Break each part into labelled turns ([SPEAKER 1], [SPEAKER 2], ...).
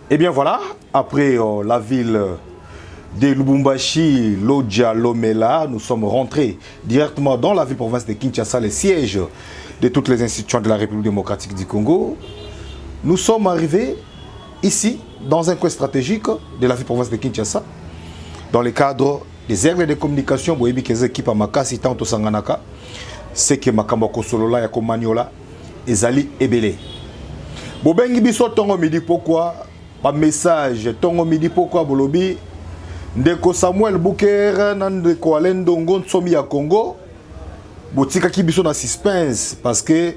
[SPEAKER 1] Et bien voilà, après la ville de Lubumbashi, Lodja, Lomela, nous sommes rentrés directement dans la ville-province de Kinshasa, le siège de toutes les institutions de la République démocratique du Congo. Nous sommes arrivés ici, dans un coin stratégique de la ville-province de Kinshasa, dans le cadre des règles de communication, vous voyez que les équipes à Makasi, tant au Sanganaka, c'est que Makamba Kosolola, Yako Maniola, Ezali Ebele. Bobengi biso tongo midi pourquoi par message tongo midi pourquoi bolobi ndeko Samuel Bouker ndeko Alain Dongo Nsomi ya Congo botika ki biso na suspense parce que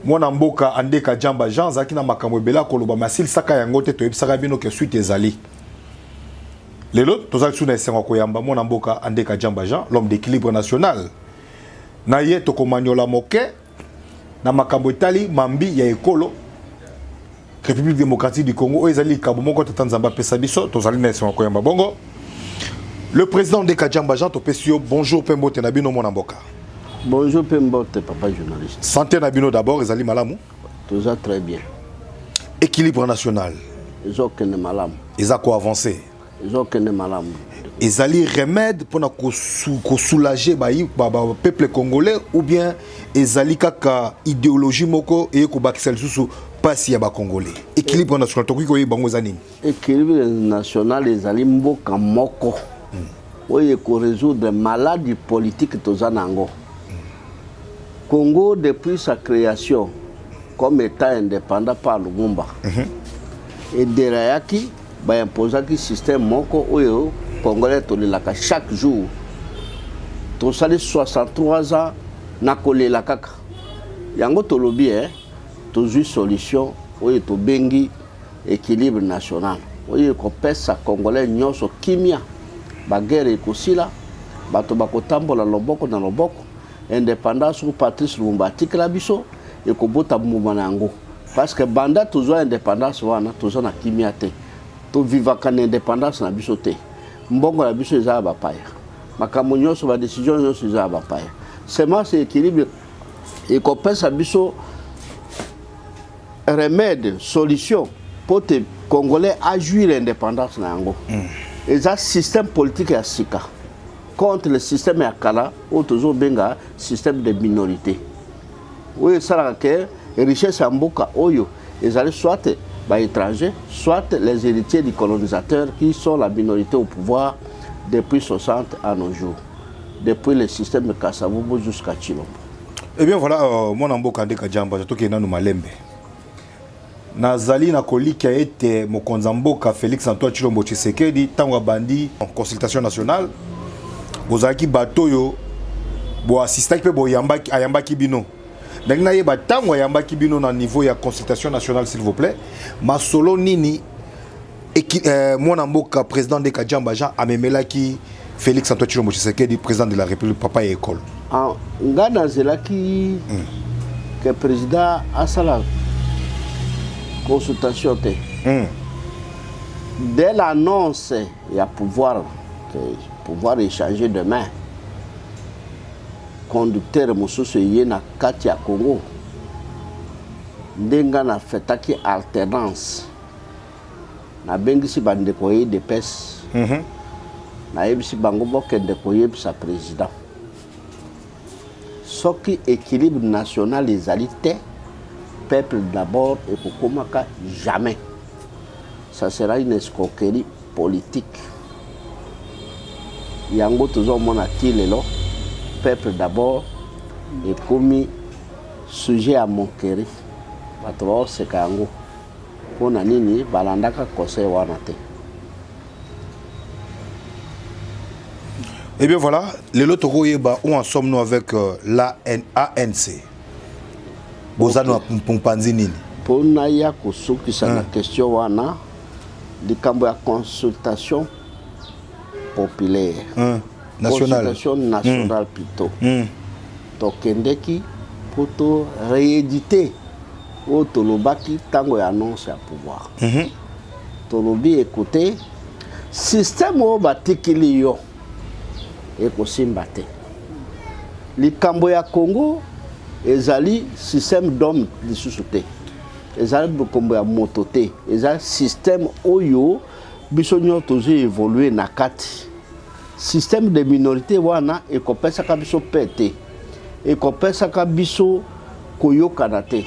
[SPEAKER 1] mwana mboka andeka Jamba Jean zaki na makambo ebela koloba masil saka yango te toyebisaka bino ke suite ezali lelo tozali suna esengo koyamba mwana mboka andeka Jamba Jean l'homme d'équilibre national na ye tokomanyola moke na makambo etali mambi ya ekolo République démocratique du Congo, le président de Kajamba Jean Topesio, bonjour Pembo Tenabino Monamboka.
[SPEAKER 2] Bonjour Pembo, papa journaliste.
[SPEAKER 1] Santé Nabino d'abord, Ezali Malamou.
[SPEAKER 2] Tout ça très bien.
[SPEAKER 1] Équilibre national.
[SPEAKER 2] Ezokene Malam.
[SPEAKER 1] Ezako avancé.
[SPEAKER 2] Ezokene Malam.
[SPEAKER 1] Ezali remède pour soulager le peuple congolais ou bien Ezali kaka idéologie moko et ko bakisel sous pasi ya ba congolais. Équilibre national to ko bango zanini.
[SPEAKER 2] Équilibre national ezali mboka moko. Oye ko résoudre maladie politique tozanango. Congo depuis sa création comme état indépendant par Lumumba. Et derayaki ba imposaki système moko oyo Congolais tolelaka chaque jour. To sali 63 ans na kolela kaka. Yango tolobi to ju solution oyo to bengi équilibre national. Oyo ko pesa Congolais nyonso kimia. Ba guerre ekosila bato bakotambola loboko na loboko. Indépendance ou Patrice Lumumba tikela biso ekobota mouvement nango. Parce que banda toujours indépendance wana toujours na kimia te. To vivaka na indépendance na biso te. Mbongo la biso eza bapaya. Makambo nyonso ba décision nyonso eza bapaya. Seulement c'est équilibre et qu'on pense à biso remède, solution pour te Congolais agir l'indépendance na yango. Et ça système politique ya sika contre le système ya kala ou toujours benga système de minorité. Oui, ça la que richesse ya mboka oyo ezali soit étrangers, soit les héritiers du colonisateur qui sont la minorité au pouvoir depuis 60 à nos jours, depuis le système de Kasavubu jusqu'à Chilombo.
[SPEAKER 1] Eh bien voilà, mon amboka ndeka Jamba, je toke nanu malembe. Nazali na koliki a été mokonzamboka Félix Antoine Chilombo Tshisekedi tangwa bandi en consultation nationale. Bozaki batoyo bo assistaki pe bo yambaki ayambaki bino. Ndakina yeba tango yamba kibino na niveau ya consultation nationale s'il vous plaît. Masolo nini mwana mboka président de Kajamba Jean amemelaki Félix Antoine Tshilombo Tshisekedi président de la République papa et école.
[SPEAKER 2] Ngana zelaki que président asala consultation te. Dès l'annonce il y a pouvoir échanger demain. Conducteur mosusu ye na kati ya Congo ndenga na fetaki alternance na bengisi bandeko ye de pes na yebisi bango bokende koyebisa président soki équilibre national ezali te peuple d'abord et kokomaka jamais ça sera une escroquerie politique yango tozomona ti lelo peuple d'abord et commis sujet à moquerie. Batro se kango. Pona nini balandaka conseil wana te.
[SPEAKER 1] Eh bien voilà, les loto yeba où en sommes-nous avec l'ANC. Bozano Pumpanzi nini.
[SPEAKER 2] Pona ya kusuki sana question wana likambo ya consultation populaire. Consultation nationale plutôt. Tokendeki pour to rééditer au Tolobaki tango et annonce à pouvoir. Tolobi écoutez, système au batikili yo et kosimbate. Likambo ya Congo ezali système d'homme de sous-souté. ezali bokombo ya moto te ezali système oyo biso nyonso évolué na kati système de minorité wana ekopesaka biso pete ekopesaka biso koyokana te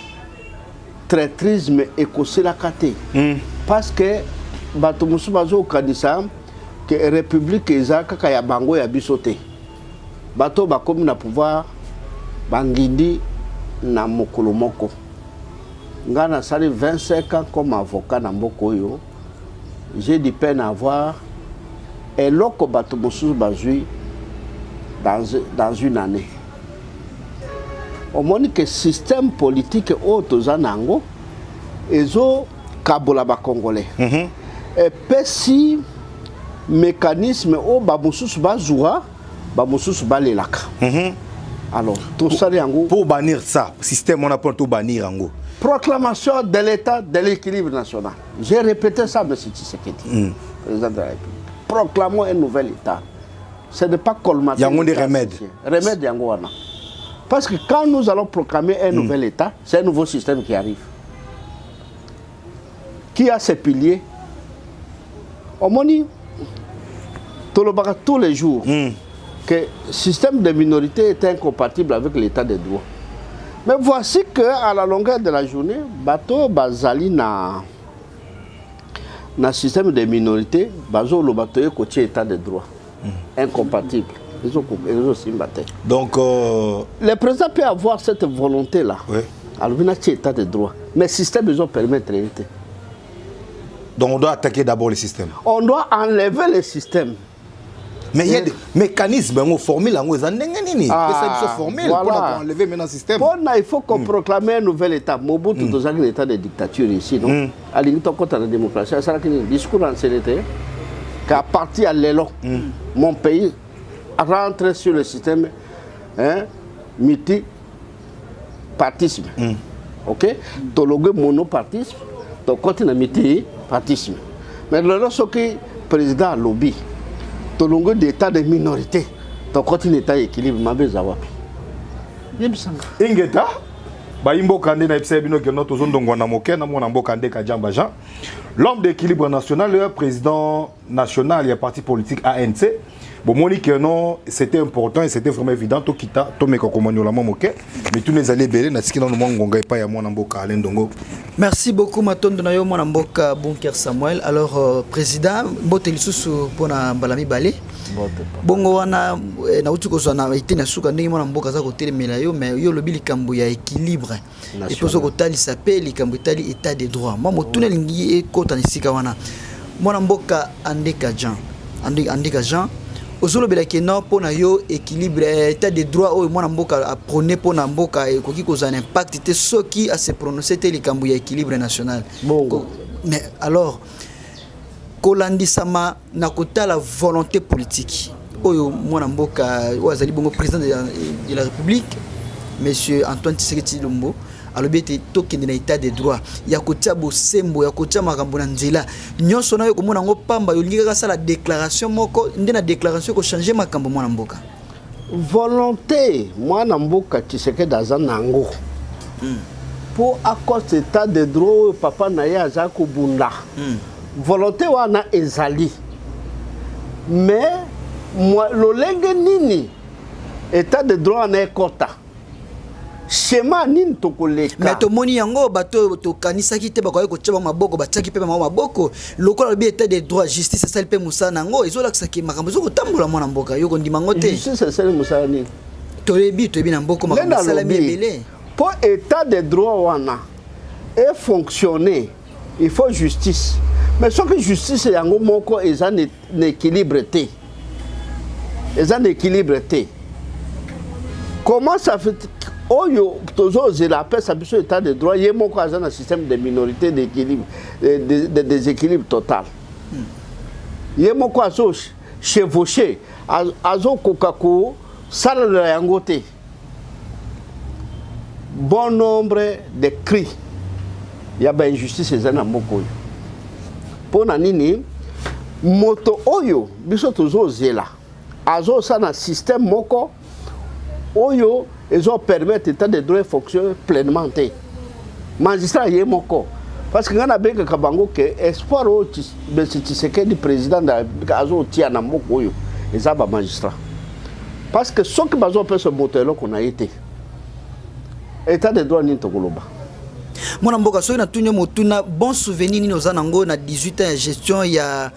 [SPEAKER 2] traîtrisme ekoselaka te parce que bato mosusu bazokanisa ke république eza kaka ya bango ya biso te bato bakomi na pouvoir bangindi na mokolo moko nga nasali 25 ans comme avocat na mboka oyo j'ai du peine à voir eloko bato mosusu bazwi dans une année omoni ke système politique oyo toza nango ezokabola bacongolais epesi mécanisme oyo bamosusu bazwa bamosusu balelaka alors tosali yango
[SPEAKER 1] pour bannir ça système on a pour tout bannir yango
[SPEAKER 2] proclamation de l'état de l'équilibre national j'ai répété ça M. Tshisekedi président de la République proclamons un nouvel état ce n'est pas colmater
[SPEAKER 1] yango des remèdes
[SPEAKER 2] yango wana parce que quand nous allons proclamer un nouvel état c'est un nouveau système qui arrive qui a ses piliers au moni tolobaka tous les jours que le système de minorité est incompatible avec l'état de droit. Mais voici qu'à la longueur de la journée, bateau bazali na système de minorité, bazo le bateau côté état de droit. Incompatible.
[SPEAKER 1] Donc,
[SPEAKER 2] le président peut avoir cette volonté-là. Alors, il y a un état de droit. Mais le système, ils ont permis de traiter.
[SPEAKER 1] Donc, on doit attaquer d'abord le système.
[SPEAKER 2] On doit enlever le système.
[SPEAKER 1] Mais il y a des mécanismes, des formules, des formules pour enlever maintenant le système.
[SPEAKER 2] Il faut qu'on proclame un nouvel État. Mobutu est un État de dictature ici. À l'unité contre la démocratie, c'est un discours en CNT qu'à partir de l'élan, mon pays rentre sur le système multipartisme. Ok? Tologue monopartisme, donc continue multipartisme. Mais le reste, le président a lobby. Tolongo d'état de minorité donc quand il est équilibre mabeza wapi yebisanga
[SPEAKER 1] ingeta ba imboka nde na epsa bino ke notre zone ndongwana moke na mona mboka nde ka Jamba Jean l'homme d'équilibre national le président national ya parti politique ANC bon moni que non c'était important et c'était vraiment évident to kita to meka komanyo la moke mais tous les allés belé na sikina no ngonga epa ya mona mboka alendongo.
[SPEAKER 3] Merci beaucoup Matondo na yo mona mboka Bunker Samuel. Alors président mbote lisusu pona balami balé bongo wana na utuko zana ite na suka ndenge mona mboka za ko telemela yo mais yo lobi likambo ya équilibre et poso ko tali s'appelle likambo tali état de droit moi motuna lingi e kota ni sika wana mona mboka Andeka Jean Ozolo belaki non pona yo équilibre état de droit o mwana mboka a prôné pona mboka e koki ko un impact te soki a se prononcer te likambo ya équilibre national.
[SPEAKER 2] Bon.
[SPEAKER 3] Mais alors kolandisama na kota la volonté politique. Oyo mwana mboka wazali bongo président de la République monsieur Antoine Tshisekedi Lumbo alobi ete tokende na état de droit ya kotia bosembo ya kotia makambo na nzela nyonso na yo komona ngo pamba yolingi kaka sala déclaration moko nde na déclaration ko changer makambo mwana mboka
[SPEAKER 2] volonté mwana mboka Tshisekedi aza nango pour à cause état de droit papa na ye aza kobunda volonté wana ezali mais moi lolenge nini état de droit na ekota schéma nini tokoleka
[SPEAKER 3] mais to moni yango bato to kanisaki te bakoye ko tshaba maboko bataki pe maboko lokola bi état de droit justice ça pe musa nango ezolakisa ki makambo zo kotambola mwana mboka yo kondima ngote
[SPEAKER 2] justice ça musa nini
[SPEAKER 3] to lebi na mboko makambo sala mebele
[SPEAKER 2] pour état de droit wana et fonctionner il faut justice mais ce que justice yango moko eza n'équilibre te comment ça fait oyo tozo la paix ça biso état de droit yemo ko azana système de minorité d'équilibre de déséquilibre total yemo ko azo chevaucher azo kokako sala yango te bon nombre de cris ya ba injustice ezana moko oyo pona nini moto oyo biso tozo zela azo sana système moko oyo ils ont permis l'état de droit fonctionner pleinement. magistrat yé moko parce que ngana benga kabango que espoir o Tshisekedi président de la République azo tia na moko yo ezaba magistrat parce que ce que bazo peut se moteur là qu'on a été état de droit ni tokoloba
[SPEAKER 3] Mwana mboka soki na tunyo motuna bon souvenir ni ozanango na 18 ans de gestion ya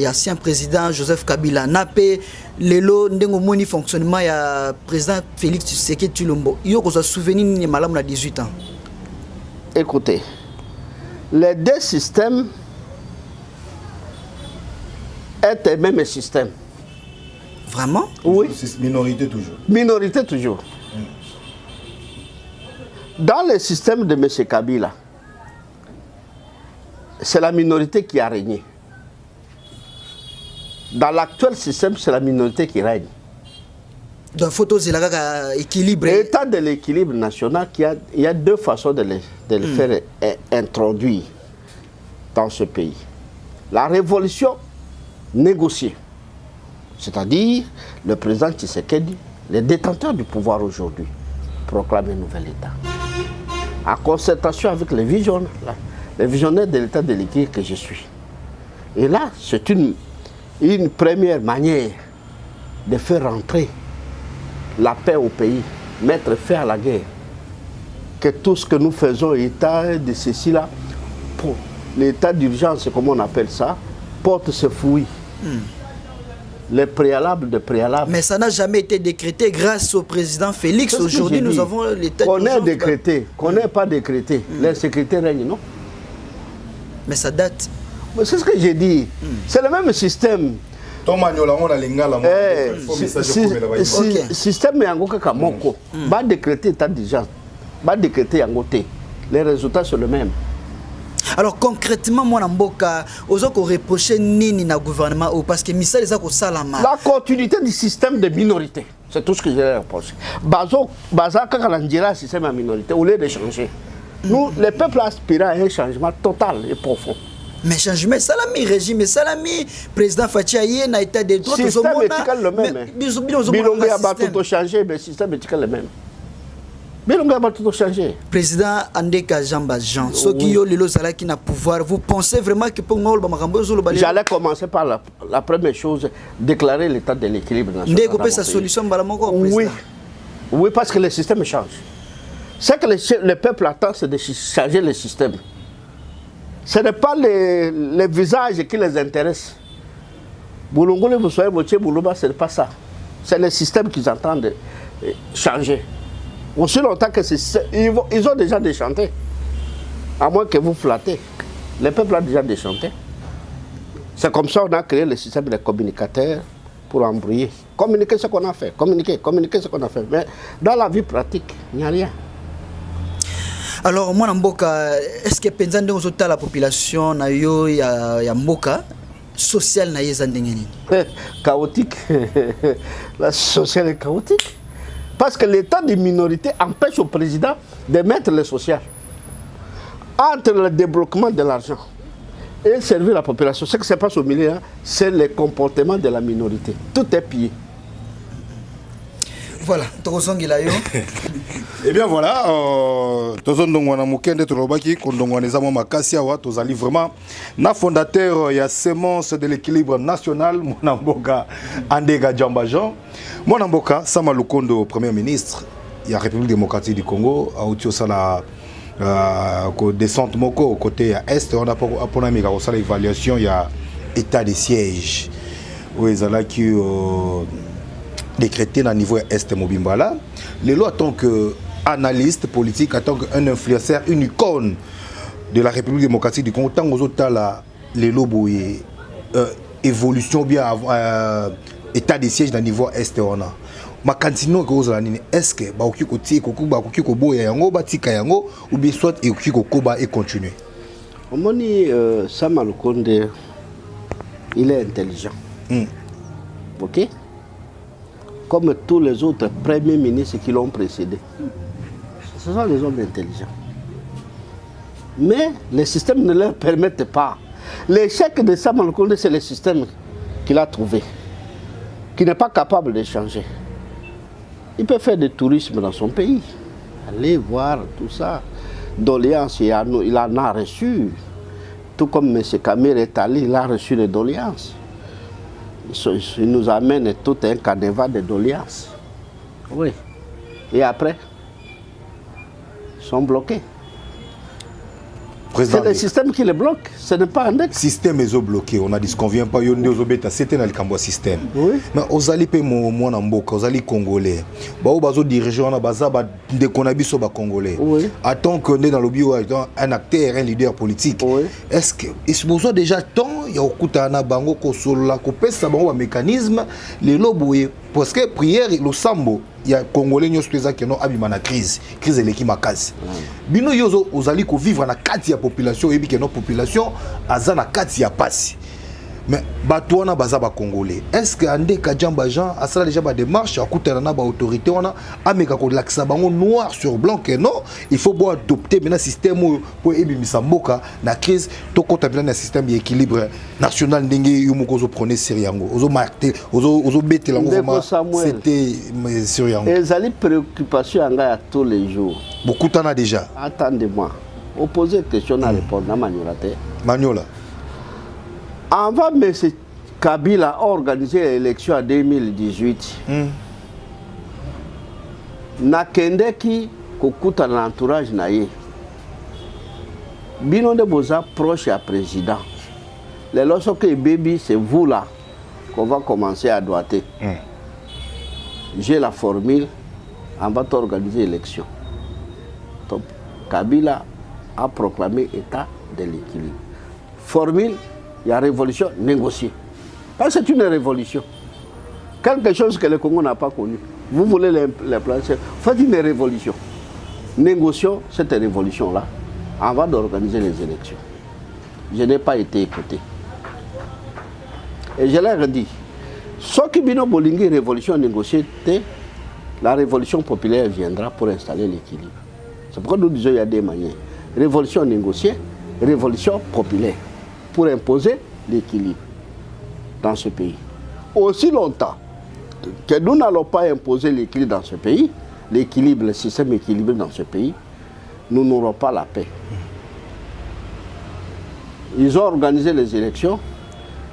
[SPEAKER 3] ancien président Joseph Kabila nape lelo ndengo moni fonctionnement ya président Félix Tshisekedi Tshilombo yo ko souvenir ni malamu na 18 ans.
[SPEAKER 2] Écoutez, les deux systèmes est le même système.
[SPEAKER 3] Vraiment?
[SPEAKER 2] Oui.
[SPEAKER 1] Minorité toujours.
[SPEAKER 2] Minorité toujours. Dans le système de M. Kabila, c'est la minorité qui a régné. Dans l'actuel système, c'est la minorité qui règne.
[SPEAKER 3] Dans photo, c'est équilibré.
[SPEAKER 2] L'état de l'équilibre national, il y a deux façons de le faire introduire dans ce pays. La révolution négociée, c'est-à-dire le président Tshisekedi, les détenteurs du pouvoir aujourd'hui, proclament un nouvel État. En concertation avec les visionnaires de l'état de l'équilibre que je suis. Et là, c'est une première manière de faire rentrer la paix au pays, mettre fin à la guerre. Que tout ce que nous faisons, état de ceci là, pour l'état d'urgence, comme on appelle ça, porte ses fruits. Les préalables de préalables.
[SPEAKER 3] Mais ça n'a jamais été décrété grâce au président Félix. Aujourd'hui, nous avons l'état d'urgence.
[SPEAKER 2] Qu'on est décrété, qu'on n'est pas décrété. L'insécurité règne, non?
[SPEAKER 3] Mais ça date.
[SPEAKER 2] C'est ce que j'ai dit. C'est le même système. Système yango kaka moko ba décréter état d'urgence ba décréter yango té les résultats sont les mêmes.
[SPEAKER 3] Alors concrètement moi mboka ozoko reprocher nini na gouvernement ou parce que misali za ko salama
[SPEAKER 2] la continuité du système de minorité, c'est tout ce que je vais reprocher. Baza kaka na ndira système de minorité au lieu de changer. Nous les peuples aspirent à un changement total et profond.
[SPEAKER 3] Mais changement salami régime salami président Fatia na état de droit
[SPEAKER 2] tout le même. Bilongo ya ba tout changer mais système étiquette le même. Bilongo ya ba tout changer.
[SPEAKER 3] Président Andeka Jamba Jean soki yo lelo sala qui na pouvoir vous pensez vraiment que pour ngol ba makambo zo lo balé.
[SPEAKER 2] J'allais commencer par la première chose déclarer l'état de l'équilibre national.
[SPEAKER 3] Ndeko pe sa solution bala moko président.
[SPEAKER 2] Oui parce que le système change. Ce que le peuple attend c'est de changer le système. Ce n'est pas les visages qui les intéressent. Boulongole, vous soyez moitié Boulouba, ce n'est pas ça. C'est le système qu'ils entendent de changer. Aussi longtemps que ils ont déjà déchanté. À moins que vous flattez. Le peuple a déjà déchanté. C'est comme ça qu'on a créé le système des communicateurs pour embrouiller. Communiquer ce qu'on a fait. Communiquer ce qu'on a fait. Mais dans la vie pratique, il n'y a rien.
[SPEAKER 3] Alors moi mboka est-ce que penza ndenge ozota la population na yo ya mboka social na yeza ndenge nini
[SPEAKER 2] chaotique. La sociale est chaotique parce que l'état de minorité empêche au président de mettre le social entre le débloquement de l'argent et servir la population. Ce qui se passe au milieu, c'est le comportement de la minorité. Tout est pillé.
[SPEAKER 3] Voilà,
[SPEAKER 1] Eh bien voilà, tozondongwana mukende tolobaki kondongwana mo makasi awa tozali vraiment na fondateur ya semence de l'équilibre national mwana mboka Andeka Jamba Jean. Mwana mboka Sama Lukonde premier ministre ya République démocratique du Congo auti osala ko descente moko côté ya est on a pona mika osala évaluation ya état de siège où ezalaki décrété à niveau est Mobimbala. Les lois en tant qu'analyste politique, en tant qu'un influenceur, une icône de la République démocratique du Congo, tant aux autres les lois évolution bien état de siège dans niveau est on a. Ma cantine est-ce que baoki koti bakoki ko boya yango batika yango ou bien soit ekoki ko koba et continuer.
[SPEAKER 2] Omoni Sama Lukonde il est intelligent. OK? Comme tous les autres premiers ministres qui l'ont précédé. Ce sont des hommes intelligents. Mais les systèmes ne leur permettent pas. L'échec de Sama Lukonde, c'est le système qu'il a trouvé, qui n'est pas capable de changer. Il peut faire du tourisme dans son pays, aller voir tout ça. doléances, il en a reçu. Tout comme M. Kamir est allé, il a reçu les doléances. Il nous amène tout un canevas de doléances. Oui. Et après, ils sont bloqués. C'est le système qui les bloque, ce n'est pas un index.
[SPEAKER 1] Le système est bloqué, on a dit ce qu'on vient pas, c'était dans le système.
[SPEAKER 2] Oui.
[SPEAKER 1] Mais aux alliés, moi, aux alliés congolais, aux dirigeants, aux congolais.
[SPEAKER 2] Oui.
[SPEAKER 1] Attends qu'on est dans le bio, un acteur, un leader politique.
[SPEAKER 2] Oui.
[SPEAKER 1] Est-ce que, besoin déjà temps, il y a un bango un mécanisme, les lobes, parce que prière, le sambo. Il y a Congolais qui ont une crise est makasi. Bino yozo ozali ko vivre na kati ya population et que notre population azana kati ya pasi. Mais batouana baza ba Congolais. Est-ce que ande Kajamba Jean a ça déjà ba démarche à kutana na ba autorité wana ameka ko laksa bango noir sur blanc que non, il faut boire adopter maintenant système pour ebimisa mboka na crise to kota bien un système d'équilibre national ndenge yumuko zo prenez sérieux ozo marté ozo bete lango vraiment c'était sérieux.
[SPEAKER 2] Les ali préoccupation anga tous les jours.
[SPEAKER 1] Beaucoup t'en a déjà.
[SPEAKER 2] Attendez-moi. Opposer question à répondre na Maniola.
[SPEAKER 1] Maniola.
[SPEAKER 2] Avant M. Kabila a organisé l'élection en 2018. Nakende qui kokuta na entourage na ye. Bino de boza proche à président. Les lorsque baby c'est vous là qu'on va commencer à doiter. J'ai la formule, on va organiser l'élection. Donc Kabila a proclamé état de l'équilibre. Formule, il y a révolution négociée. Parce que c'est une révolution. Quelque chose que le Congo n'a pas connu. Vous voulez les placer, faites une révolution. Négocions cette révolution-là avant d'organiser les élections. Je n'ai pas été écouté. Et je leur ai dit, ce qui bino bolingi révolution négociée, la révolution populaire viendra pour installer l'équilibre. C'est pourquoi nous disons qu'il y a deux manières. Révolution négociée, révolution populaire. Pour imposer l'équilibre dans ce pays. Aussi longtemps que nous n'allons pas imposer l'équilibre dans ce pays, l'équilibre, le système équilibré dans ce pays, nous n'aurons pas la paix. Ils ont organisé les élections.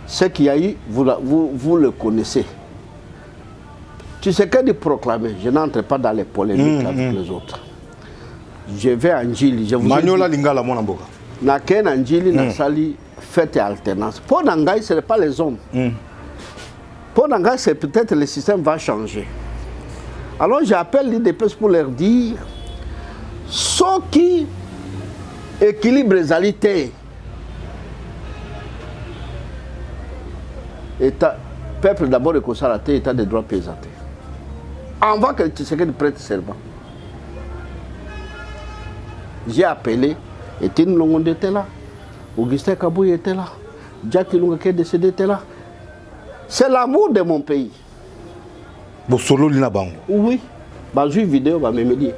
[SPEAKER 2] Ce qu'il y a eu, vous le connaissez. Tu sais que de proclamer, je n'entre pas dans les polémiques avec les autres. Je vais en Djili.
[SPEAKER 1] Maniola Lingala Monamboka.
[SPEAKER 2] Na ken en Djili, na sali fête et alternance. Pour Nangaï, ce n'est pas les hommes. Pour Nangaï, c'est peut-être le système va changer. Alors j'appelle l'IDPS pour leur dire ce qui équilibre les alités. État, peuple d'abord et consalaté, état de droit paysanté. Avant que tu sais que prête serment. J'ai appelé, Étienne Longonde était là, Augustin Kabouy était là, Jacques Ilunga qui est décédé était là. C'est l'amour de mon pays.
[SPEAKER 1] Bon, solo lina bango.
[SPEAKER 2] Oui. Bah, j'ai une vidéo, bah, me dire.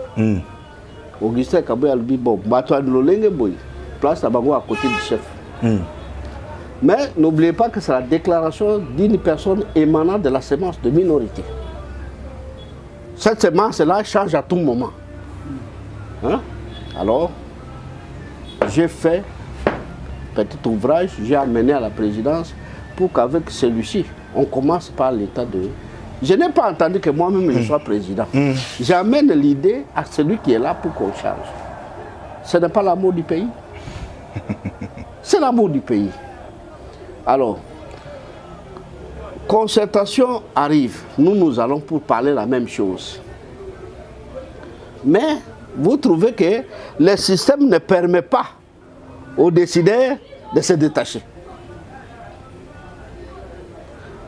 [SPEAKER 2] Augustin Kabouy a dit, bon, bah, toi, nous l'engue boy. Place à bango à côté du chef. Mais n'oubliez pas que c'est la déclaration d'une personne émanant de la sémence de minorité. Cette sémence-là change à tout moment. Hein? Alors, j'ai fait petit ouvrage, j'ai amené à la présidence pour qu'avec celui-ci, on commence par l'état de... Je n'ai pas entendu que moi-même je sois président. J'amène l'idée à celui qui est là pour qu'on change. Ce n'est pas l'amour du pays. C'est l'amour du pays. Alors, concertation arrive. Nous allons pour parler la même chose. Mais vous trouvez que le système ne permet pas aux décideurs de se détacher.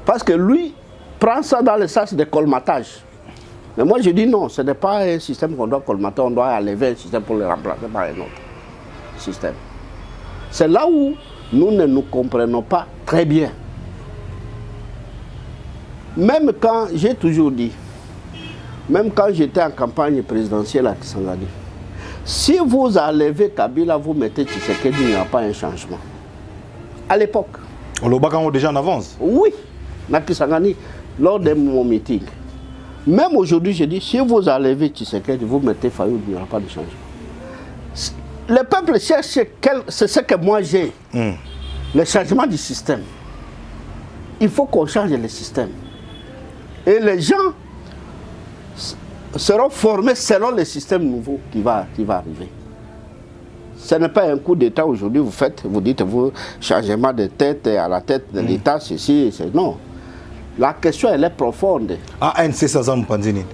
[SPEAKER 2] Parce que lui prend ça dans le sens de colmatage. Mais moi je dis non, ce n'est pas un système qu'on doit colmater, on doit enlever un système pour le remplacer par un autre système. C'est là où nous ne nous comprenons pas très bien. Même quand, j'ai toujours dit, même quand j'étais en campagne présidentielle à Kisangani, si vous enlevez Kabila, vous mettez Tshisekedi, il n'y a pas un changement. À l'époque.
[SPEAKER 1] On l'a déjà en avance.
[SPEAKER 2] Oui, à Kisangani, lors de mon meeting. Même aujourd'hui, je dis, si vous enlevez Tshisekedi, vous mettez Fayoum, il n'y aura pas de changement. Le peuple cherche, c'est ce que moi j'ai. Le changement du système. Il faut qu'on change le système. Et les gens seront formés selon le système nouveau qui va arriver. Ce n'est pas un coup d'État aujourd'hui, vous dites, vous, changement de tête à la tête de l'État, ceci, c'est non. La question, elle est profonde.
[SPEAKER 1] ANC, ça s'en pandémie.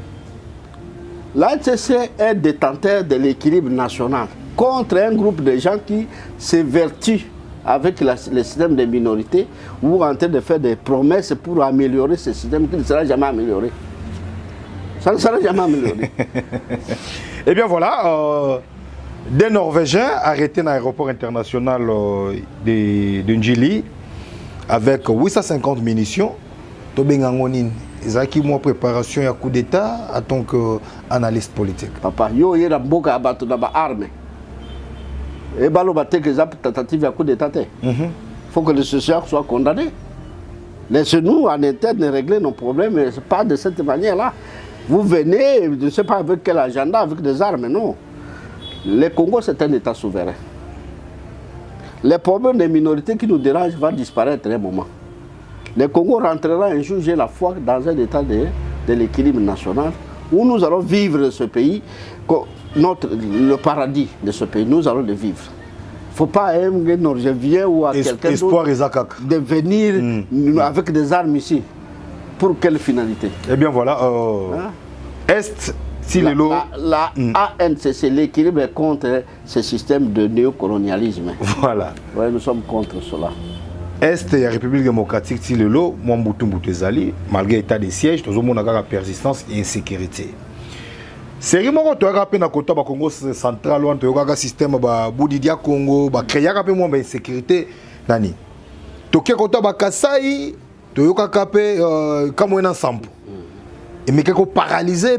[SPEAKER 2] L'ANCC est détenteur de l'équilibre national contre un groupe de gens qui s'évertuent avec le système des minorités ou en train de faire des promesses pour améliorer ce système qui ne sera jamais amélioré. Ça ne sera jamais amélioré.
[SPEAKER 1] Eh bien voilà, des Norvégiens arrêtés dans l'aéroport international de Njili avec 850 munitions. Ils ont une préparation à coup d'État en tant qu'analyste politique.
[SPEAKER 2] Papa, yo y a beaucoup de armes. Et balo batte que ça tentative à coup d'État. Il faut que les sociaux soient condamnés. Laissez-nous en interne régler nos problèmes, mais pas de cette manière-là. Vous venez, je ne sais pas avec quel agenda, avec des armes, non. Le Congo, c'est un État souverain. Les problèmes des minorités qui nous dérangent vont disparaître à un moment. Le Congo rentrera un jour, j'ai la foi, dans un état de l'équilibre national où nous allons vivre ce pays, le paradis de ce pays, nous allons le vivre. Il ne faut pas un Norvégien ou à quelqu'un d'autre de venir avec des armes ici. Pour quelle finalité?
[SPEAKER 1] Eh bien voilà, Est, si
[SPEAKER 2] la ANC, c'est l'équilibre contre ce système de néocolonialisme.
[SPEAKER 1] Voilà.
[SPEAKER 2] Ouais, nous sommes contre cela.
[SPEAKER 1] Est et la République démocratique Tilelo, Mwamboutumbutezali, malgré l'état de siège, nous avons une persistance et insécurité. C'est vraiment que tu as rappelé dans le Congo central, tu as un système Boudidia Congo, créé un insécurité. Nani. Tu as un Kasai, tu as un Kamouena Sampo. Et mais tu as paralysé.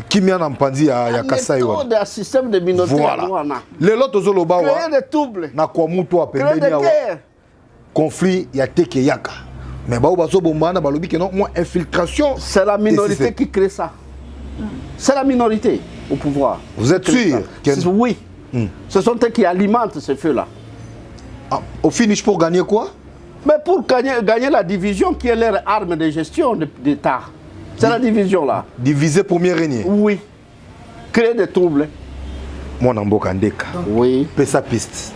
[SPEAKER 1] Qui m'a entendu à Kasai.
[SPEAKER 2] Il y a un système de minorités.
[SPEAKER 1] Voilà. Les autres Zoloba.
[SPEAKER 2] Créer des troubles.
[SPEAKER 1] Na kwa mutu a
[SPEAKER 2] créer des guerres.
[SPEAKER 1] Conflit ya teke yaka. Mais ba baso bombana ba lobi que non moi infiltration.
[SPEAKER 2] C'est la minorité qui crée ça. C'est la minorité au pouvoir.
[SPEAKER 1] Vous êtes sûr
[SPEAKER 2] que... Oui. Ce sont eux qui alimentent ce feu-là.
[SPEAKER 1] Ah, au finish pour gagner quoi?
[SPEAKER 2] Mais pour gagner la division qui est leur arme de gestion d'État. C'est la division là.
[SPEAKER 1] Diviser pour mieux régner.
[SPEAKER 2] Oui. Créer des troubles.
[SPEAKER 1] Moi, Namboka Ndeka.
[SPEAKER 2] Oui.
[SPEAKER 1] Pesa piste.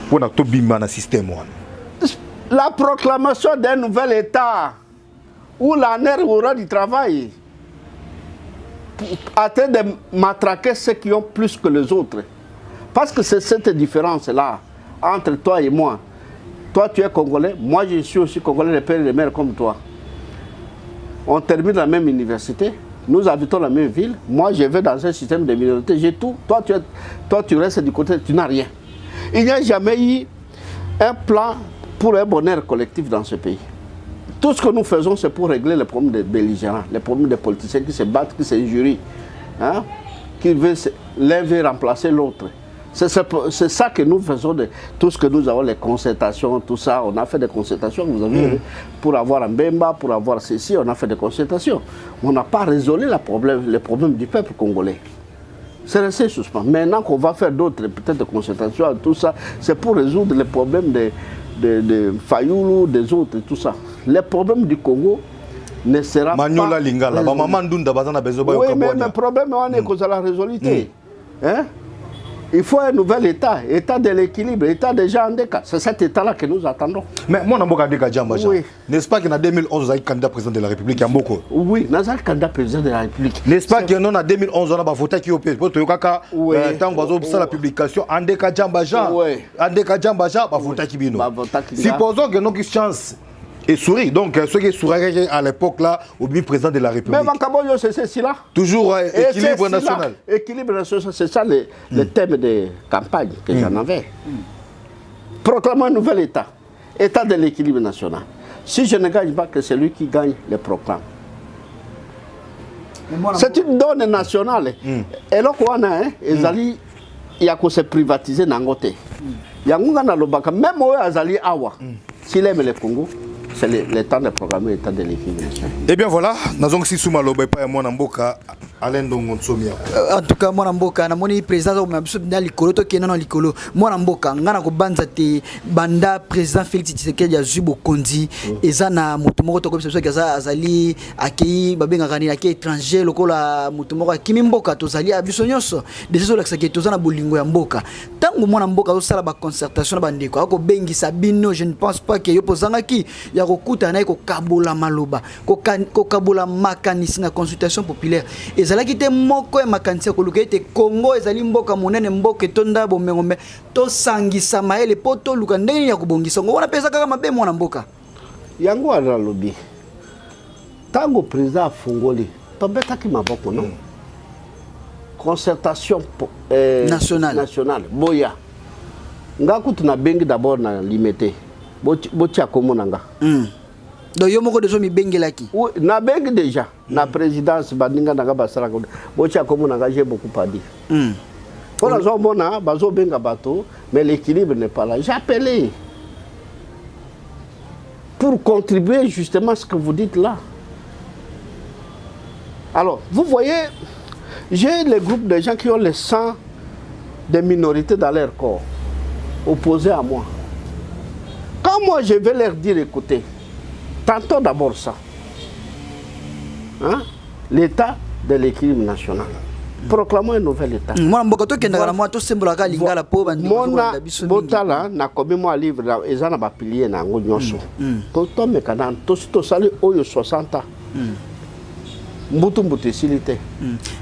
[SPEAKER 1] Pour na to bimba na système.
[SPEAKER 2] La proclamation d'un nouvel État où la NER aura du travail en train de matraquer ceux qui ont plus que les autres. Parce que c'est cette différence-là entre toi et moi. Toi, tu es Congolais. Moi, je suis aussi Congolais, le père et le mère comme toi. On termine la même université, nous habitons la même ville, moi je vais dans un système de minorité, j'ai tout, toi tu restes du côté, tu n'as rien. Il n'y a jamais eu un plan pour un bonheur collectif dans ce pays. Tout ce que nous faisons, c'est pour régler les problèmes des belligérants, les problèmes des politiciens qui se battent, qui s'injurient, hein, qui veulent l'un veut remplacer l'autre. C'est ça que nous faisons, tout ce que nous avons, les concertations, tout ça. On a fait des concertations, vous avez vu, pour avoir un Bemba, pour avoir ceci, on a fait des concertations. On n'a pas résolu les problèmes du peuple congolais. C'est resté suspens. Maintenant qu'on va faire d'autres, peut-être concertations, tout ça, c'est pour résoudre les problèmes de Fayoulou, des autres, tout ça. Les problèmes du Congo ne sera
[SPEAKER 1] Magnola Lingala,
[SPEAKER 2] oui, mais le problème, on est cause à la résolution. Hein? Il faut un nouvel État, État de l'équilibre, État de gens en déca. C'est cet État-là que nous attendons.
[SPEAKER 1] Mais moi, je suis
[SPEAKER 2] oui.
[SPEAKER 1] N'est-ce pas qu'en 2011, vous avez candidat président de la République à Mboko?
[SPEAKER 2] Oui, nous avons candidat président de la République.
[SPEAKER 1] N'est-ce pas qu'en 2011, on a voté qui au pays? Pour que la publication, en déca Djambaja, en déca Djambaja, on a voté qui bino. Supposons que nous avons une chance. Et souris, donc ceux qui souriraient à l'époque là, au président de la République.
[SPEAKER 2] Mais Mankabonyo, c'est ceci-là.
[SPEAKER 1] Toujours équilibre national.
[SPEAKER 2] Équilibre national, c'est ça le thème de campagne que j'en avais. Proclamer un nouvel État, État de l'équilibre national. Si je ne gagne pas, que c'est lui qui gagne le proclame. C'est une donne nationale. Et là, on a, il y a qu'on se privatiser dans le côté. Il y a même au Azali Awa, s'il aime le Congo. C'est le temps de programmer l'état de l'équilibre.
[SPEAKER 1] Eh bien voilà, nous avons aussi Soumaloba et Namboka Alain Ndongo Nsomia.
[SPEAKER 3] En tout cas mwana mboka na moni président na biso na likolo to kena na likolo mwana mboka ngana ko banza te banda président Félix Tshisekedi ya Zubo Kondi eza na mutu moko to ko biso kaza azali akei babenga kani akei étranger lokola mutu moko akimi mboka to zali abiso nyonso déjà la que tozana bolingo ya mboka tango mwana mboka zo sala ba concertation na bandeko ako bengi sabino je ne pense pas que yo pozanga ki ya kokuta na ko kabola maloba ko kabola makanisi na consultation populaire ezalaki te moko ya makanisi ya koluka ete Congo ezali mboka monene mboka etonda bomengombe to sangisa maele po to luka ndenge ya kubongisa ngo wana pesa kaka mabe mwana mboka
[SPEAKER 2] yango ala lobi tango président afungoli tobetaki maboko non concertation nationale boya ngaku tuna bengi d'abord na limité botia komona nga
[SPEAKER 3] donc yo moko dezo mi bengelaki
[SPEAKER 2] na bengi déjà na présidence bandinga nanga basala botia komona nga j'ai beaucoup pas dit pour la zone bona bazo benga bateau mais l'équilibre n'est pas là j'ai appelé pour contribuer justement à ce que vous dites là. Alors vous voyez, j'ai les groupes de gens qui ont le sang des minorités dans leur corps opposés à moi. Quand moi je vais leur dire écoutez, tentons d'abord ça, hein? L'état de l'équilibre national. Proclamons un nouvel état.
[SPEAKER 3] Moi mboka to kenda na moi to sembola ka lingala po bandi
[SPEAKER 2] mona botala na komi moi livre ezana ba pilier na ngo nyonso. To me kana to sali oyo 60 ans. Mbutu silité.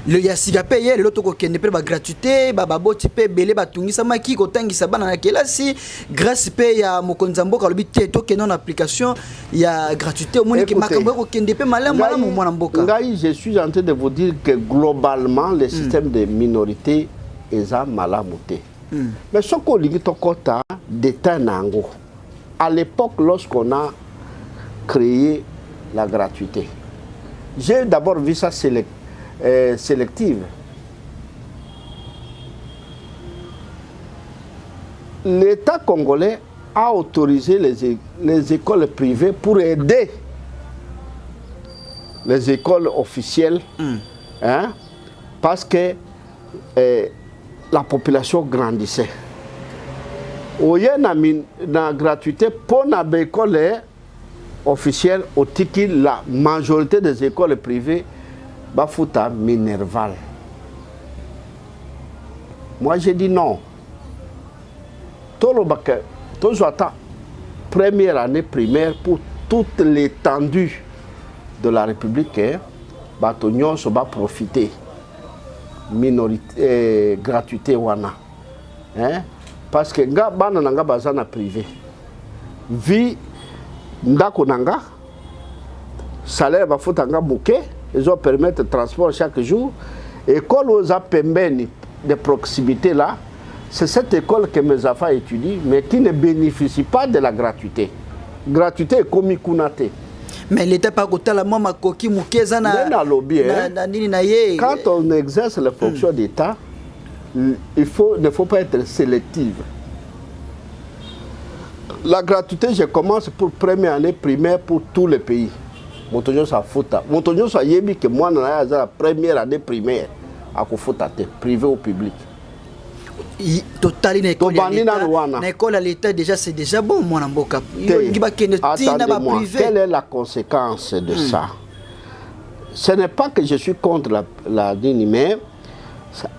[SPEAKER 3] Le yasiga pe ye le to ko kende pe ba gratuité ba boti pe belé ba tungisa maki ko tangisa bana na kelasi grâce pe ya mokonza mboka lobi te to kende en application ya gratuité au monde ki makambo ko kende pe malamu mwana mboka.
[SPEAKER 2] Ngai je suis en train de vous dire que globalement le système de minorité est malamuté. Mais ce qu'on dit to kota d'état nango. À l'époque lorsqu'on a créé la gratuité. J'ai d'abord vu ça sélective. L'État congolais a autorisé les écoles privées pour aider les écoles officielles, hein, parce que la population grandissait. Il y a une gratuité pour les écoles officiel au tiki la majorité des écoles privées bafuta minerval. Moi j'ai dit non. Tout le bac, tout j'attends première année primaire pour toute l'étendue de la République, Batonyon se va profiter minorité gratuité wana. Hein? Parce que nga bana nanga bazana privé. Vie ndako nanga salaire bafutanga muke ils ont permettre transport chaque jour école aux apembeni de proximité là c'est cette école que mes enfants étudient mais qui ne bénéficie pas de la gratuité est comme kunate
[SPEAKER 3] mais l'état pas kotala mama koki mukeza na
[SPEAKER 2] lobby quand on exerce les fonctions d'état il ne faut pas être sélectif. La gratuité, je commence pour première année primaire pour tous les pays. Montonyo sa fouta. Montonyo sa yebi que moi na la première année primaire à fouta privé ou public.
[SPEAKER 3] Total na école à l'état déjà c'est déjà bon moi mboka.
[SPEAKER 2] Attendez-moi, quelle est la conséquence de ça? Ce n'est pas que je suis contre la ligne mais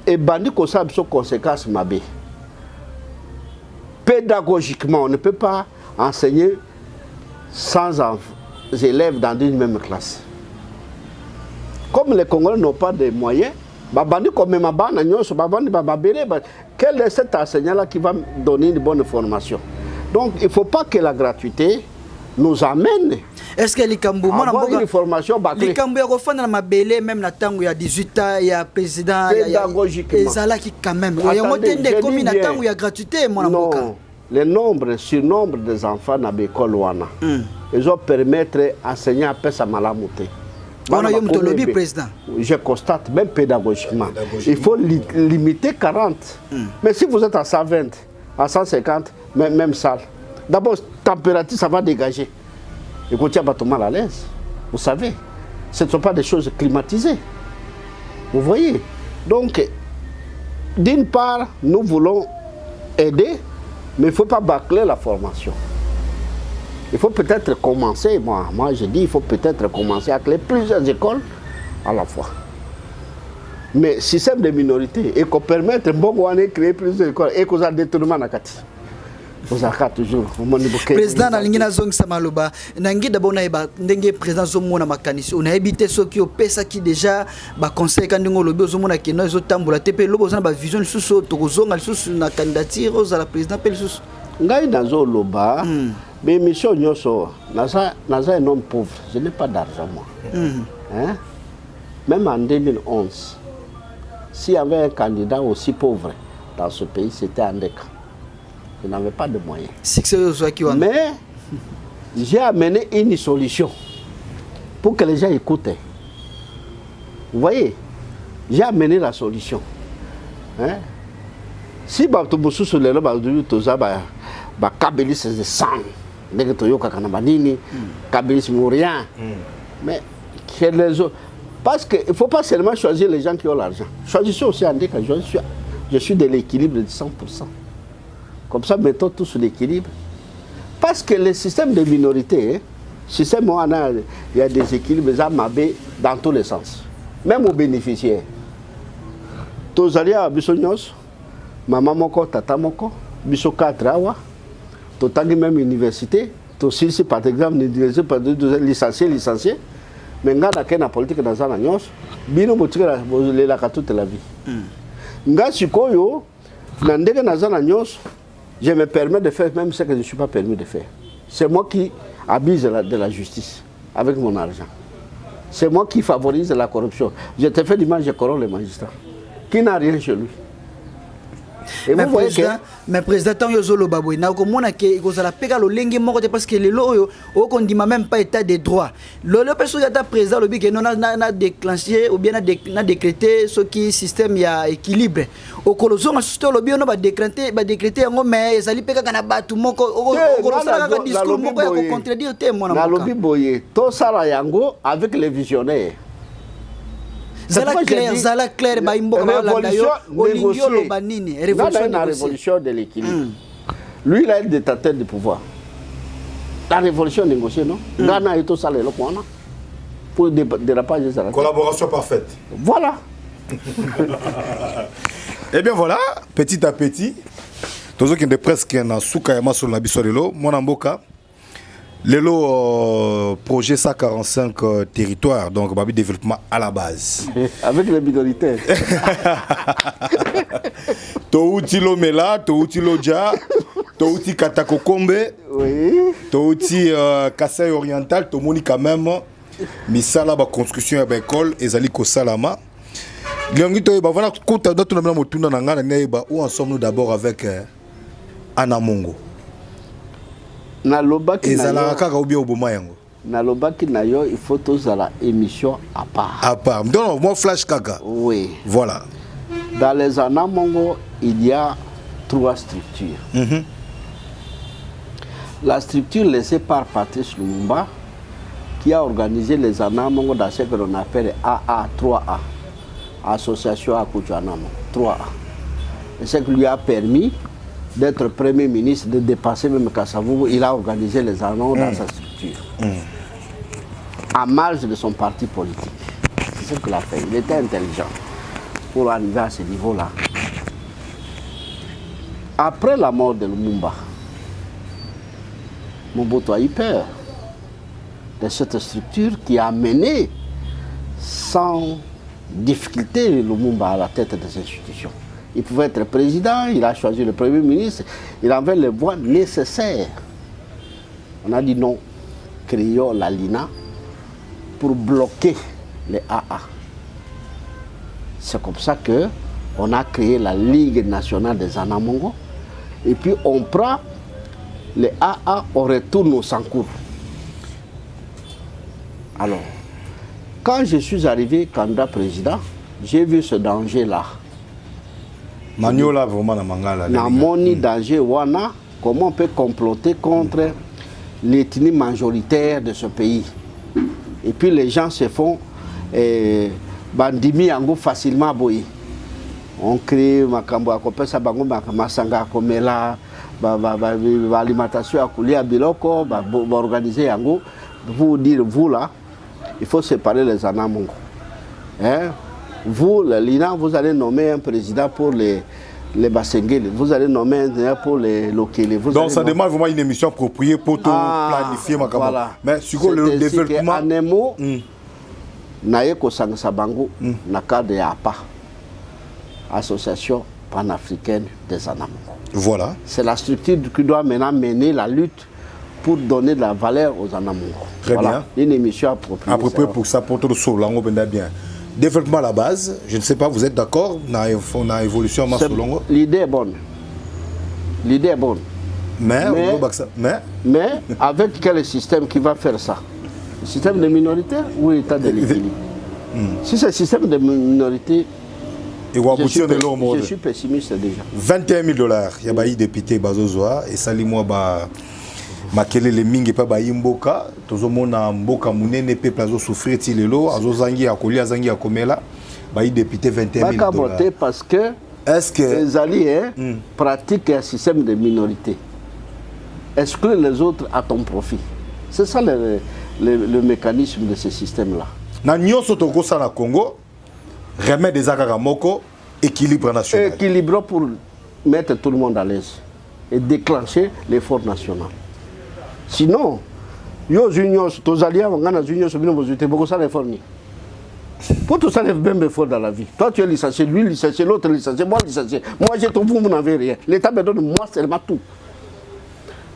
[SPEAKER 2] et bandi ko sa biso conséquence mabe. Pédagogiquement, on ne peut pas enseigner 100 élèves dans une même classe. Comme les Congolais n'ont pas de moyens, quel est cet enseignant-là qui va donner une bonne formation? Donc, il ne faut pas que la gratuité nous amène.
[SPEAKER 3] Est-ce que les Cambou,
[SPEAKER 2] une formation bâclée? Les
[SPEAKER 3] Cambou, même la tango, il y a 18 ans, il y a président,
[SPEAKER 2] pédagogiquement.
[SPEAKER 3] Il y a quand même. Il y a gratuité,
[SPEAKER 2] non, le nombre, surnombre des enfants dans l'école wana, ils ont permettre d'enseigner à Pessa Malamouté.
[SPEAKER 3] Président.
[SPEAKER 2] Je constate, même pédagogiquement, il faut limiter 40. Mais si vous êtes à 120, à 150, même salle. D'abord, température, ça va dégager. Et qu'on tient pas mal à l'aise. Vous savez, ce ne sont pas des choses climatisées. Vous voyez? Donc, d'une part, nous voulons aider, mais il ne faut pas bâcler la formation. Il faut peut-être commencer, moi je dis, il faut peut-être commencer à créer plusieurs écoles à la fois. Mais système de minorité, et qu'on permette de créer plusieurs écoles, et qu'on a détournement à Kati. Toujours.
[SPEAKER 3] Président Nalingina Zong Samaloba, Nangi d'abord naïba, Ndenge président Zomona Makanis, on a évité ceux qui ont pesa qui déjà, conseil quand on lobby aux hommes qui nous ont tamboula, TP, l'obosana, vision sous Togozong, sous la candidature aux à la présidente Pelsus.
[SPEAKER 2] Ngai Nazo Loba, mais mission Nyoso, Naza un homme pauvre, je n'ai pas d'argent moi. Hein? Même en 2011, s'il y avait un candidat aussi pauvre dans ce pays, c'était Andeka. Je n'avais pas de moyens. Mais j'ai amené une solution pour que les gens écoutent. Vous voyez, j'ai amené la solution. Hein? Si Batouboussou sur les lobes de Toza, Kabylie c'est de sang. Dès que Yoka Kanabanini, Kabylie c'est rien. Mais les autres. Parce qu'il ne faut pas seulement choisir les gens qui ont l'argent. Choisissez aussi Andeka. Je suis de l'équilibre de 100%. Comme ça, mettons tout sur l'équilibre. Parce que le système de minorité, système où il y a des équilibres dans tous les sens. Même aux bénéficiaires. Tozalia Bissonyos, maman moko, tata moko, biso 4 awa, totangi même université, tosisi par exemple, licencié, mais nga na kena politique dans la nyos, bino motika la toute la vie. Nga sikoyo, na ndenge na zana nyos, je me permets de faire même ce que je ne suis pas permis de faire. C'est moi qui abuse de la justice avec mon argent. C'est moi qui favorise la corruption. Je te fais l'image, je corromps les magistrats. Qui n'a rien chez lui. Et
[SPEAKER 3] mais vous voyez que... Mais président, tant que vous avez dit que vous avez dit parce que les lois, on ne dit même pas état de droit. Le président a déclenché ou bien a décrété ce qui est système équilibre. Au Coloson, on a décrété, mais ils allaient payer un bateau. Contredire
[SPEAKER 2] tout ça avec les visionnaires.
[SPEAKER 3] Zala clair,
[SPEAKER 2] révolution de l'équilibre. Lui, il a le détenteur du pouvoir. La révolution négociée, non? Ghana et tout ça, le pour dérapage des arrêts.
[SPEAKER 1] Collaboration parfaite.
[SPEAKER 2] Voilà.
[SPEAKER 1] Eh bien voilà, petit à petit, tous ceux qui sont presque dans Souka et Masso Nabissolelo, mon amboka. Le projet 145 territoires, donc babi développement à la base.
[SPEAKER 2] Avec les minorités.
[SPEAKER 1] Touti Lomela, Touti Lodja, Touti Katakokombe, Touti Kassai Oriental, Tomoni quand même, Misala ba construction à l'école, Ezali Kosalama. Voilà, où en sommes-nous d'abord avec Anna Mongo?
[SPEAKER 2] Nalobaki nayo, il faut tous à la émission à part.
[SPEAKER 1] À part. Donc, moi, flash kaka.
[SPEAKER 2] Oui.
[SPEAKER 1] Voilà.
[SPEAKER 2] Dans les Anamongo, il y a 3 structures. La structure laissée par Patrice Lumumba, qui a organisé les Anamongo dans ce que l'on appelle AA 3A, Association Akutu Anamongo 3A. Et ce qui lui a permis d'être Premier ministre, de dépasser même Kassavou, il a organisé les annonces dans sa structure. À marge de son parti politique. C'est ce qu'il a fait. Il était intelligent pour arriver à ce niveau-là. Après la mort de Lumumba, Mobutu a eu peur de cette structure qui a mené sans difficulté Lumumba à la tête des institutions. Il pouvait être président, il a choisi le Premier ministre, il avait les voix nécessaires. On a dit non, créons la LINA pour bloquer les AA. C'est comme ça qu'on a créé la Ligue nationale des Anamongo. Et puis on prend les AA, on retourne au Sankour. Alors, quand je suis arrivé candidat président, j'ai vu ce danger-là.
[SPEAKER 1] Maniola vraiment na mangala.
[SPEAKER 2] Na moni danger wana, comment on peut comploter contre l'ethnie majoritaire de ce pays. Et puis les gens se font bandimi yango facilement boye. On crée makambo akopesa bango masanga akomela ba alimentation akulia biloko ba organiser yango. Vous dire vous là, il faut séparer les anamongo. Hein? Vous, l'INA, vous allez nommer un président pour les Bassengele, vous allez nommer un pour les Lokele.
[SPEAKER 1] Donc ça demande vraiment une émission appropriée pour tout planifier ma campagne.
[SPEAKER 2] Voilà.
[SPEAKER 1] Mais sur le développement...
[SPEAKER 2] En un mot, naye ko sangsa bango na cadre ya APA, Association panafricaine des anamongo.
[SPEAKER 1] Voilà.
[SPEAKER 2] C'est la structure qui doit maintenant mener la lutte pour donner de la valeur aux anamongo.
[SPEAKER 1] Très
[SPEAKER 2] voilà.
[SPEAKER 1] bien.
[SPEAKER 2] Une émission appropriée.
[SPEAKER 1] Appropriée pour ça, pour tout le Solongo, bien. Développement à la base, je ne sais pas, vous êtes d'accord? On a évolution à Solongo.
[SPEAKER 2] L'idée est bonne. L'idée est bonne. Mais avec quel système qui va faire ça? Le système de minorité ou l'état de l'équilibre? Si c'est le système de minorité, je suis pessimiste déjà.
[SPEAKER 1] 21 000 $. Il y a des députés Bazozoa et Salimo makele le mingi pa bayimboka tozomona mboka munene pe plazo souffrir ti lelo azozangi akoli azangi akomela bayi député 21 000 $.
[SPEAKER 2] Voter parce que est-ce que les alliés pratiquent un système de minorité, exclure les autres à ton profit? C'est ça le mécanisme de ce système là.
[SPEAKER 1] Na nyonso tokosa na Congo remet des akaka moko équilibre national.
[SPEAKER 2] Équilibre pour mettre tout le monde à l'aise et déclencher l'effort national. Sinon, yo unions, tos alliés, on a unions, beaucoup ça l'effort. Pour tout ça, il y a même effort dans la vie. Toi, tu es licencié, lui licencié, l'autre licencié, moi licencié. Moi, j'ai tout, vous n'avez rien. L'État me donne moi seulement tout.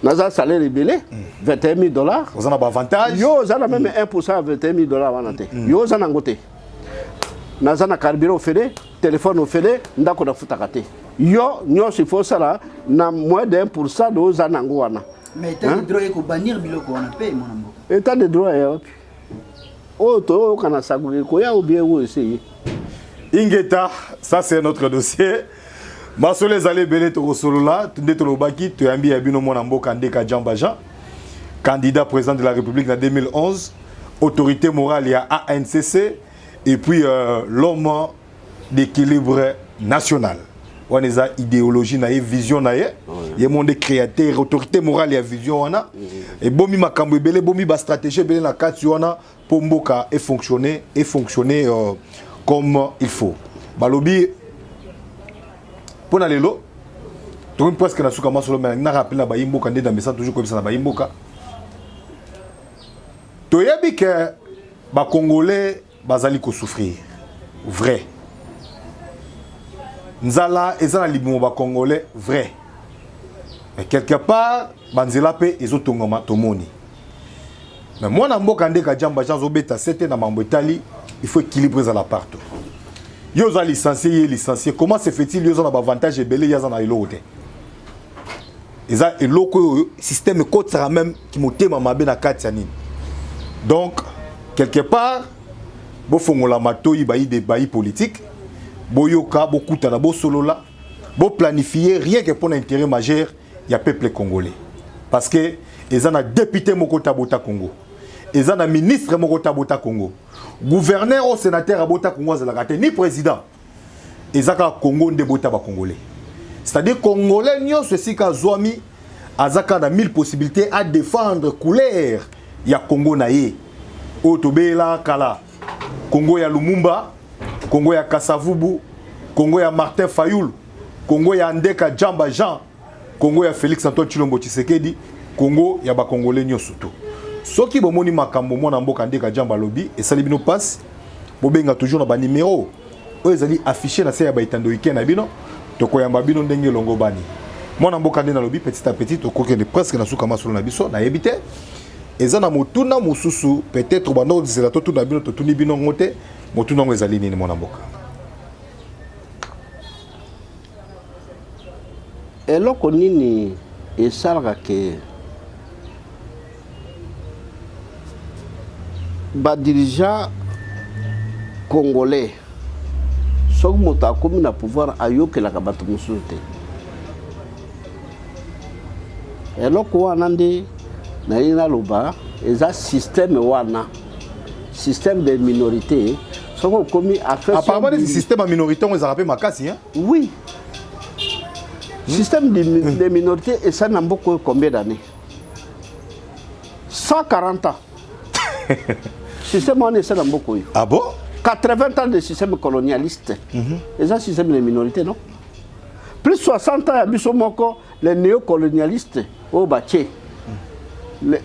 [SPEAKER 2] Nous avons salaire rébellé, 21 000 $.
[SPEAKER 1] Vous en avez avantage?
[SPEAKER 2] Yo, vous avez même 1% à 21 000 $. Yo, vous en avez côté. Nous avons carburant au fédé, téléphone au fédé, nous avons fait un yo, nous avons fait ça, nous avons moins de 1% de aux anangouana.
[SPEAKER 3] Mais état de droit est bannir biloko on a payé mon amour.
[SPEAKER 2] État de droit est oh to kana sagoué ko ya ou bien ou essayer.
[SPEAKER 1] Ingeta, ça c'est notre dossier. Maso les allés belé to solola, tunde to lobaki to yambi yabino mona mboka ndeka Djambaja, candidat président de la République en 2011, autorité morale ya ANCC et puis l'homme d'équilibre national. On a une idéologie, une vision, il y a monde créateur, autorité morale et vision. Et bomi makambo belé, bomi ba stratégie belé na kati wana pour mboka et fonctionner comme il faut. Balobi pour na lelo, tout presque na suka masolo mais na rappel na ba imboka ndé dans message toujours comme ça na ba imboka. To yebi que ba congolais bazali ko souffrir. Vrai. Nzala ezana libimo ba congolais vrai. Mais quelque part banzela pe ezotongama tomoni. Mais moi na mboka ndeka Djambaja zobeta c'était na mambo Italie, il faut équilibrer ça la partout. Yo za licencié, comment se fait-il yo za na avantage belé ya za na elote. Eza eloko système code sera même qui motema mabe na kati nini. Donc quelque part bo fongola matoyi bayi de bayi politique. Boyoka, beaucoup de bo solola, bo planifier rien que pour l'intérêt majeur, il y a peuple congolais. Parce que ils ont un député Mokota Bota Congo, ils ont un ministre Mokota Bota Congo, gouverneur ou sénateur à Bota Congo, ni président. Ils ont un Congo de Bota Congolais. C'est-à-dire Congolais, nous ceci qu'a Zoami, Azaka a 1000 possibilités à défendre couleur. Il y a Congo naïe, Otobela Kala, Congo ya Lumumba. Congo ya Kassavubu, Congo ya Martin Fayoul, Congo ya Ndeka Djambaja, Congo ya Félix Antoine Tshilombo Tshisekedi, Congo ya ba Congolais nyoso to. Soki bomoni makambo mona mboka Ndeka Djamba lobi et sali bino passe, bobenga toujours na ba numéro. O ezali affiché na se ya ba itando weekend na bino, to koyamba bino ndenge longo bani. Mona mboka Ndeka lobi petit à petit to kokende presque na suka masolo na biso na yebite. Ezana motuna mususu peut-être bando zela to tuna bino to tuni bino ngote. Motuna ngo ezali nini mona mboka.
[SPEAKER 2] Eloko nini esalaka ke ba dirigeant congolais soki moto akomi na pouvoir ayokelaka bato mosusu te. Eloko wana nde nalingi naloba eza système wana, système de minorité.
[SPEAKER 1] Apparemment, les systèmes en minorité, on les a rappelés Makassi. Hein?
[SPEAKER 2] Oui. Système des minorités, et ça n'a beaucoup combien d'années? 140 ans. Système on est ça dans beaucoup.
[SPEAKER 1] Ah bon?
[SPEAKER 2] 80 ans de système colonialiste. Et ça, système des minorités, non? Plus de 60 ans, les néocolonialistes au Bâtier.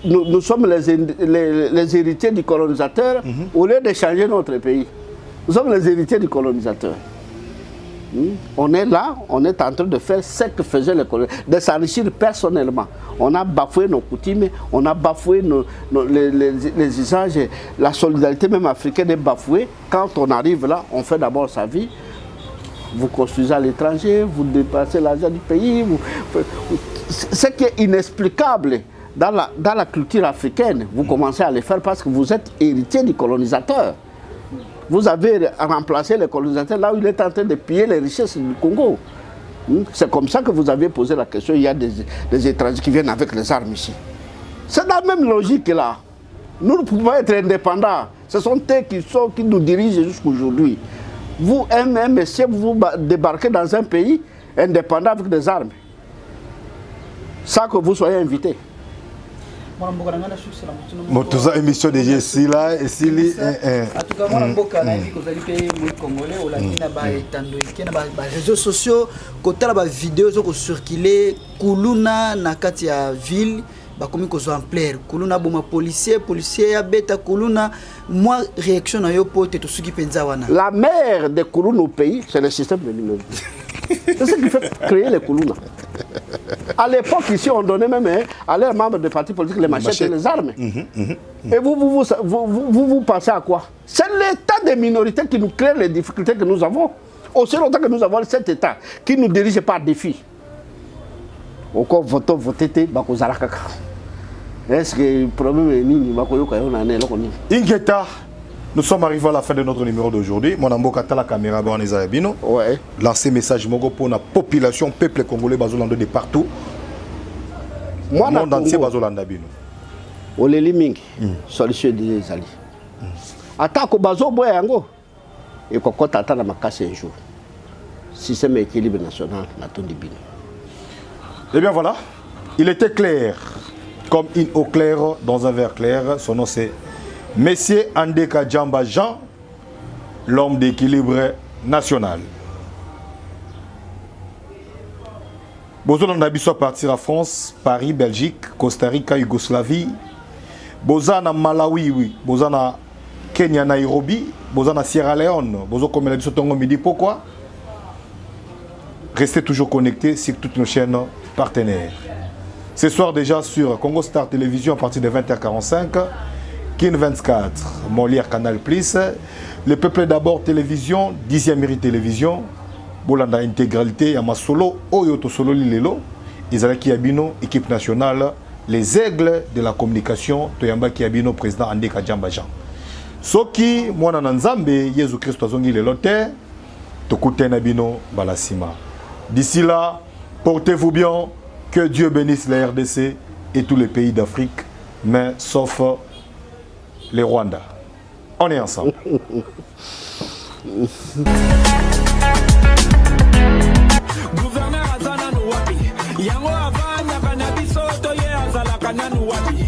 [SPEAKER 2] Nous sommes les héritiers du colonisateur au lieu de changer notre pays. Nous sommes les héritiers du colonisateur. On est là, on est en train de faire ce que faisaient les colonisateurs, de s'enrichir personnellement. On a bafoué nos coutumes, on a bafoué les usages, la solidarité même africaine est bafouée. Quand on arrive là, on fait d'abord sa vie. Vous construisez à l'étranger, vous dépassez l'argent du pays. Ce qui est inexplicable dans la culture africaine, vous commencez à le faire parce que vous êtes héritier du colonisateur. Vous avez remplacé le colonisateur là où il est en train de piller les richesses du Congo. C'est comme ça que vous avez posé la question. Il y a des étrangers qui viennent avec les armes ici. C'est la même logique là. Nous ne pouvons pas être indépendants. Ce sont eux qui nous dirigent jusqu'aujourd'hui. Vous, monsieur, vous débarquez dans un pays indépendant avec des armes. Sans que vous soyez invité.
[SPEAKER 1] Tout ça, émission de Jessie là, et si li.
[SPEAKER 3] En tout cas, moi, je suis congolais, on a mis les réseaux sociaux, quand on a des vidéos qui circulent, Kuluna, Nakati à ville, comme ils sont en plaire. Kuluna, bon, policier, bêta, Kuluna, moi, réaction à yo pote, tout ce qui pense à wana.
[SPEAKER 2] La mère des Kuluna au pays, c'est le système de minorité. C'est ce qui fait créer les Kuluna. À l'époque, ici, on donnait même à leurs membres des partis politiques les machettes et les armes. Et vous pensez à quoi? C'est l'état des minorités qui nous crée les difficultés que nous avons. Aussi longtemps que nous avons cet état qui nous dirige par défi. Encore voter, est-ce que le problème est nini?
[SPEAKER 1] Ingeta, nous sommes arrivés à la fin de notre numéro d'aujourd'hui. Mon ambo kata la caméra bon les abino.
[SPEAKER 2] Ouais.
[SPEAKER 1] Lancer message mogo pour la population, peuple congolais bazolando de partout.
[SPEAKER 2] Moi
[SPEAKER 1] le monde entier bazolanda bino.
[SPEAKER 2] Oleli mingi. Solution des alliés. Attaque bazo boyango. Et quand tata na makasi un jour. Système équilibre national na tondi bino.
[SPEAKER 1] Eh bien voilà, il était clair comme une eau claire dans un verre clair. Son nom c'est Monsieur Andeka Djamba Jean, l'homme d'équilibre national. Bozo Nabiso partir à France, Paris, Belgique, Costa Rica, Yougoslavie. Boza na Malawi, oui. Boza na Kenya, Nairobi. Boza na Sierra Leone. Bozo comme la biso tongo midi. Pourquoi? Restez toujours connectés sur toutes nos chaînes partenaires. Ce soir déjà sur Congo Star Télévision à partir de 20h45. Kin 24, Molière Canal Plus, Le Peuple d'abord Télévision, 10e Mérite Télévision, Bolanda Intégralité, Yama Solo, Oyoto Solo Lilelo, Izalaki Abino, équipe nationale, les aigles de la communication, Toyamba Kiabino, président Andeka Djamba Jean. Soki, Mwana Nanzambe, Yesu Christ Azongi Lelote, Tokuten Abino, Balasima. D'ici là, portez-vous bien, que Dieu bénisse la RDC et tous les pays d'Afrique, mais sauf les Rwandais. On est ensemble.
[SPEAKER 4] Gouverneur azana nuwapi yango avanya kana biso to ye azala kana nuwapi